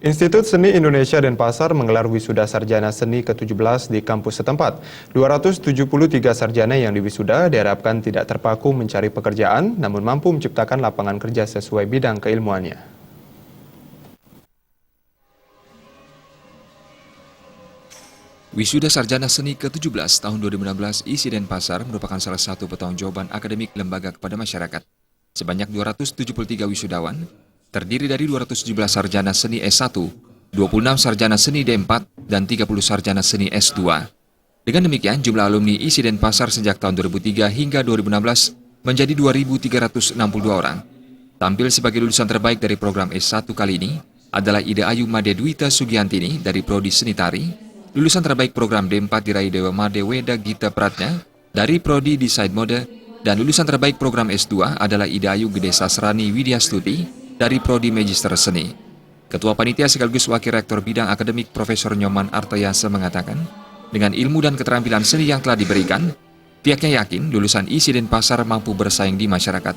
Institut Seni Indonesia Denpasar menggelar wisuda sarjana seni ke-17 di kampus setempat. 273 sarjana yang diwisuda diharapkan tidak terpaku mencari pekerjaan, namun mampu menciptakan lapangan kerja sesuai bidang keilmuannya. Wisuda Sarjana Seni ke-17 tahun 2016 ISI Denpasar merupakan salah satu pertanggungjawaban akademik lembaga kepada masyarakat. Sebanyak 273 wisudawan, terdiri dari 217 sarjana seni S1, 26 sarjana seni D4, dan 30 sarjana seni S2. Dengan demikian, jumlah alumni ISI Denpasar sejak tahun 2003 hingga 2016 menjadi 2.362 orang. Tampil sebagai lulusan terbaik dari program S1 kali ini adalah Ida Ayu Made Dwita Sugiantini dari Prodi Seni Tari, lulusan terbaik program D4 diraih Dewa Made Weda Gita Pratnya dari Prodi Desain Mode, dan lulusan terbaik program S2 adalah Ida Ayu Gede Sasrani Widya Stuti dari Prodi Magister Seni. Ketua Panitia sekaligus Wakil Rektor Bidang Akademik Profesor Nyoman Artayasa mengatakan, dengan ilmu dan keterampilan seni yang telah diberikan, pihaknya yakin lulusan ISI Denpasar mampu bersaing di masyarakat.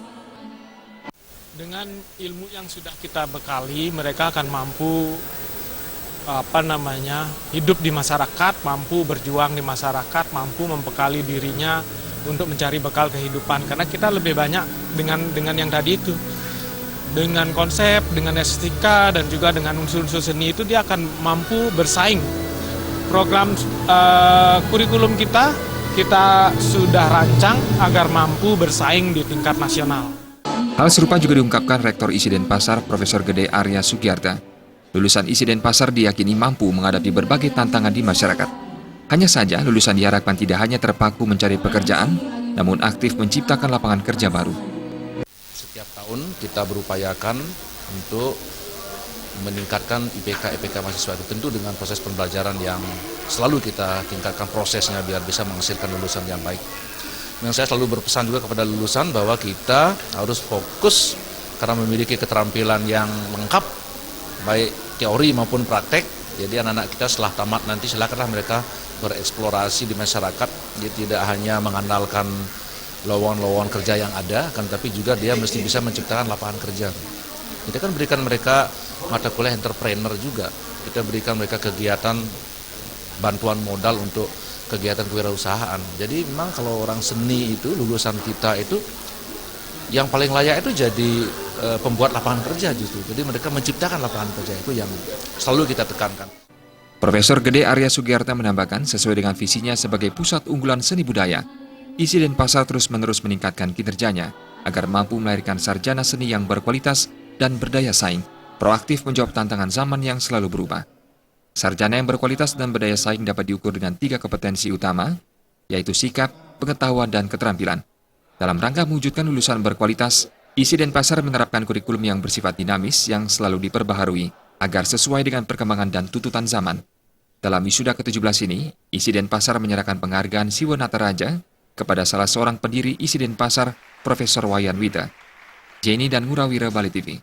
Dengan ilmu yang sudah kita bekali, mereka akan mampu hidup di masyarakat, mampu berjuang di masyarakat, mampu membekali dirinya untuk mencari bekal kehidupan. Karena kita lebih banyak dengan yang tadi itu. Dengan konsep, dengan estetika, dan juga dengan unsur-unsur seni itu dia akan mampu bersaing. Program kurikulum kita sudah rancang agar mampu bersaing di tingkat nasional. Hal serupa juga diungkapkan Rektor ISI Denpasar Profesor Gede Arya Sugiarta. Lulusan ISI Denpasar diyakini mampu menghadapi berbagai tantangan di masyarakat. Hanya saja lulusan diharapkan tidak hanya terpaku mencari pekerjaan, namun aktif menciptakan lapangan kerja baru. Setiap tahun kita berupayakan untuk meningkatkan IPK mahasiswa itu, tentu dengan proses pembelajaran yang selalu kita tingkatkan prosesnya biar bisa menghasilkan lulusan yang baik. Yang saya selalu berpesan juga kepada lulusan bahwa kita harus fokus karena memiliki keterampilan yang lengkap, baik teori maupun praktek. Jadi anak-anak kita setelah tamat nanti silakanlah mereka bereksplorasi di masyarakat, dia tidak hanya mengandalkan lowongan kerja yang ada, kan tapi juga dia mesti bisa menciptakan lapangan kerja. Kita kan berikan mereka mata kuliah entrepreneur juga. Kita berikan mereka kegiatan bantuan modal untuk kegiatan kewirausahaan. Jadi memang kalau orang seni itu, lulusan kita itu yang paling layak itu jadi pembuat lapangan kerja justru. Jadi mereka menciptakan lapangan kerja, itu yang selalu kita tekankan. Profesor Gede Arya Sugiarta menambahkan, sesuai dengan visinya sebagai pusat unggulan seni budaya, ISI Denpasar terus-menerus meningkatkan kinerjanya agar mampu melahirkan sarjana seni yang berkualitas dan berdaya saing, proaktif menjawab tantangan zaman yang selalu berubah. Sarjana yang berkualitas dan berdaya saing dapat diukur dengan 3 kompetensi utama, yaitu sikap, pengetahuan, dan keterampilan. Dalam rangka mewujudkan lulusan berkualitas, ISI Denpasar menerapkan kurikulum yang bersifat dinamis yang selalu diperbaharui agar sesuai dengan perkembangan dan tuntutan zaman. Dalam wisuda ke-17 ini, ISI Denpasar menyerahkan penghargaan Siwa Nataraja kepada salah seorang pendiri ISI Denpasar, Profesor Wayan Wida. Jenny dan Ngurawira, Bali TV.